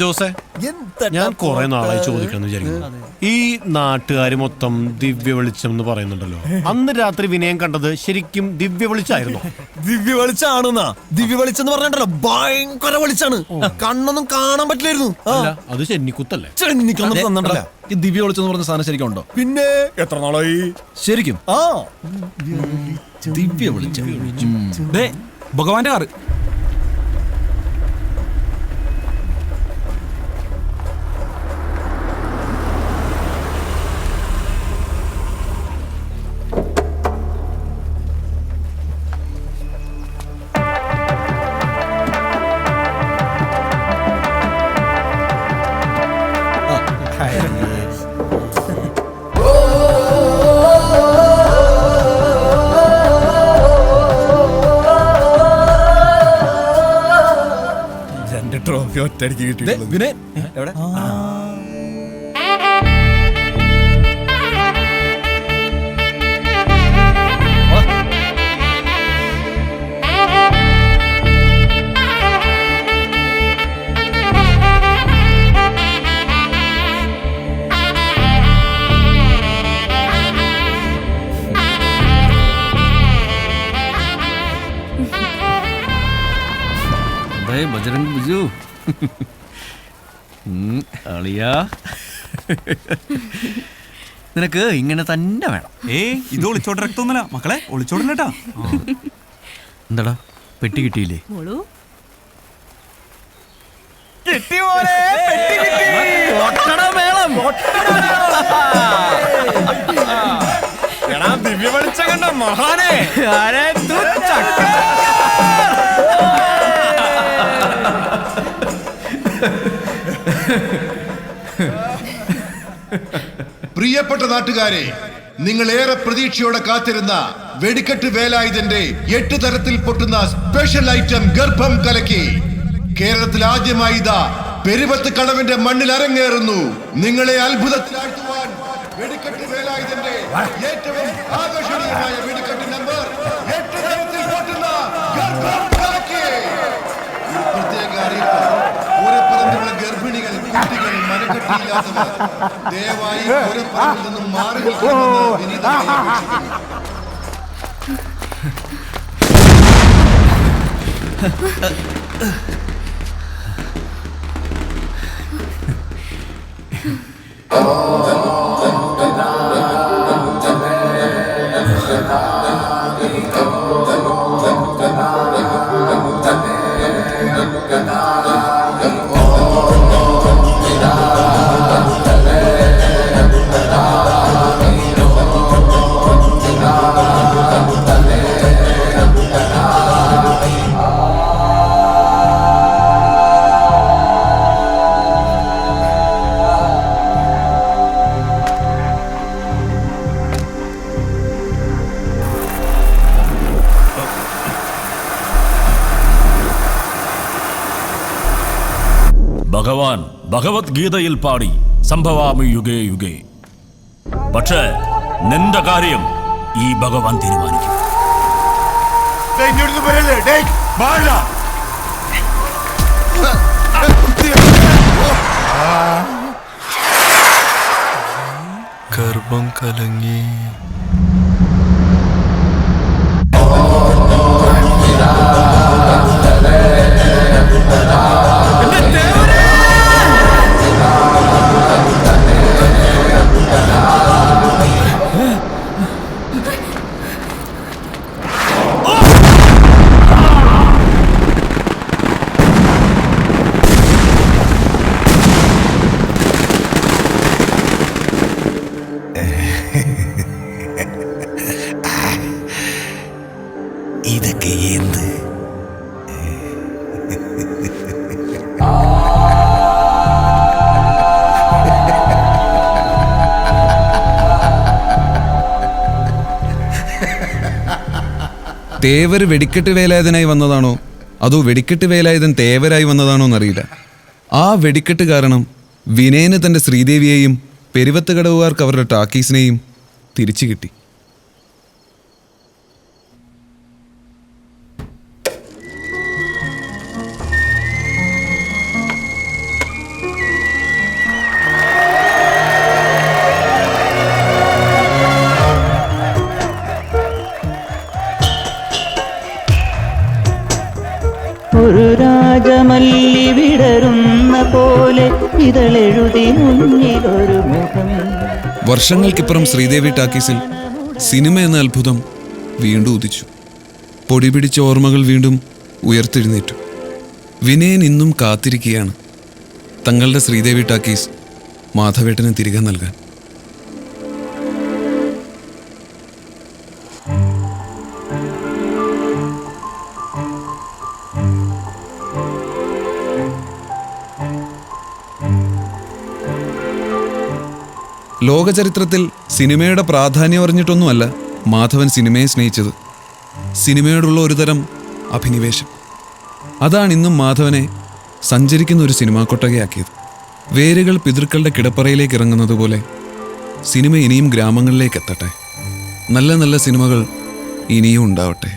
ജോസേ, ഞാൻ കുറെ നാളായി ചോദിക്കാന്ന് വിചാരിക്കുന്നു. ഈ നാട്ടുകാര് മൊത്തം ദിവ്യ വെളിച്ചം എന്ന് പറയുന്നുണ്ടല്ലോ, അന്ന് രാത്രി വിനയം കണ്ടത് ശരിക്കും ദിവ്യ വെളിച്ചായിരുന്നു? ദിവ്യ വെളിച്ചാണെന്നാ? ദിവ്യ വെളിച്ചം എന്ന് പറഞ്ഞിട്ടല്ലോ, ഭയങ്കര വെളിച്ചാണ്. കണ്ണൊന്നും കാണാൻ പറ്റില്ലായിരുന്നു. അത് ചെന്നിക്കുത്തല്ലേ? ചെന്നിക്കൊന്നും തന്നിട്ടല്ല. ഈ ദിവ്യ വെളിച്ചം എന്ന് പറഞ്ഞ സാധനം ശരിക്കും ഉണ്ടോ? പിന്നെ എത്ര നാളായി ശരിക്കും? ആ ദിവ്യ വെളിച്ചം. ഭഗവാന്റെ കാറ്. ട്രോഫി ഒറ്റയടിക്ക് കിട്ടി. വിനയ് എവിടെ? ബജരംഗ് ബിജു അളിയാ, നിനക്ക് ഇങ്ങനെ തന്നെ വേണം. ഇത് ഒളിച്ചോട്ട രക്തൊന്നുമല്ല മക്കളെ, ഒളിച്ചോടല്ലേട്ടാ. എന്താടാ പെട്ടി കിട്ടിയില്ലേ? ദിവ്യ വെളിച്ചം കണ്ട മഹാനെ. പ്രിയപ്പെട്ട നാട്ടുകാരെ, നിങ്ങൾ ഏറെ പ്രതീക്ഷയോടെ കാത്തിരുന്ന വെടിക്കെട്ട് വേലായുധന്റെ 8 തരത്തിൽ പൊട്ടുന്ന സ്പെഷ്യൽ ഐറ്റം ഗർഭം കലക്കി കേരളത്തിൽ ആദ്യമായി ഇതാ പെരുവത്ത് കടവിന്റെ മണ്ണിൽ അരങ്ങേറുന്നു. നിങ്ങളെ അത്ഭുതത്തിലാഴ്ത്തുവാൻ വെടിക്കെട്ട് വേലായുധന്റെ ഏറ്റവും ആകർഷണീയമായ വെടിക്കെട്ട് നമ്പർ 8 തരത്തിൽ പൊട്ടുന്ന ഗർഭം കലക്കി. പ്രത്യേക അറിയിപ്പ്: പൂരപ്പറമ്പിലുള്ള ഗർഭിണികൾ, കുട്ടികൾ, മനക്കെട്ടിയില്ലാത്തവർ ദയവായി പൂരപ്പറമ്പിൽ നിന്നും മാറി നിൽക്കണമെന്ന് വിനീതമായി അപേക്ഷിക്കുന്നു. ഭഗവാൻ ഭഗവത്ഗീതയിൽ പാടി സംഭവാമി യുഗേ യുഗേ. പക്ഷേ നിന്റെ കാര്യം ഈ ഭഗവാൻ തീരുമാനിക്കും. ഗർഭം കലങ്ങി. ഇതൊക്കെ എന്ത്? തേവർ വെടിക്കെട്ട് വേലായുധനായി വന്നതാണോ അതോ വെടിക്കെട്ട് വേലായുധൻ തേവരായി വന്നതാണോ എന്നറിയില്ല. ആ വെടിക്കെട്ട് കാരണം വിനയന് തൻ്റെ ശ്രീദേവിയെയും പെരുവത്ത് കടവുകാർക്ക് അവരുടെ ടാക്കീസിനെയും തിരിച്ചു കിട്ടി. ഒരു രാജമല്ലി വിടരുന്ന പോലെ ഇതളെഴുതി മുന്നിലൊരു മുഖം. വർഷങ്ങൾക്കിപ്പുറം ശ്രീദേവി ടാക്കീസിൽ സിനിമ എന്ന അത്ഭുതം വീണ്ടും ഉദിച്ചു. പൊടിപിടിച്ച ഓർമ്മകൾ വീണ്ടും ഉയർത്തെഴുന്നേറ്റു. വിനയൻ ഇന്നും കാത്തിരിക്കുകയാണ് തങ്ങളുടെ ശ്രീദേവി ടാക്കീസ് മാധവേട്ടന് തിരികെ നൽകാൻ. ലോകചരിത്രത്തിൽ സിനിമയുടെ പ്രാധാന്യം അറിഞ്ഞിട്ടൊന്നുമല്ല മാധവൻ സിനിമയെ സ്നേഹിച്ചത്. സിനിമയോടുള്ള ഒരുതരം അഭിനിവേശം. അതാണ് ഇന്നും മാധവനെ സഞ്ചരിക്കുന്ന ഒരു സിനിമാ കൊട്ടകയാക്കിയത്. വേരുകൾ പിതൃക്കളുടെ കിടപ്പറയിലേക്ക് ഇറങ്ങുന്നത് പോലെ സിനിമ ഇനിയും ഗ്രാമങ്ങളിലേക്ക് എത്തട്ടെ. നല്ല നല്ല സിനിമകൾ ഇനിയും ഉണ്ടാവട്ടെ.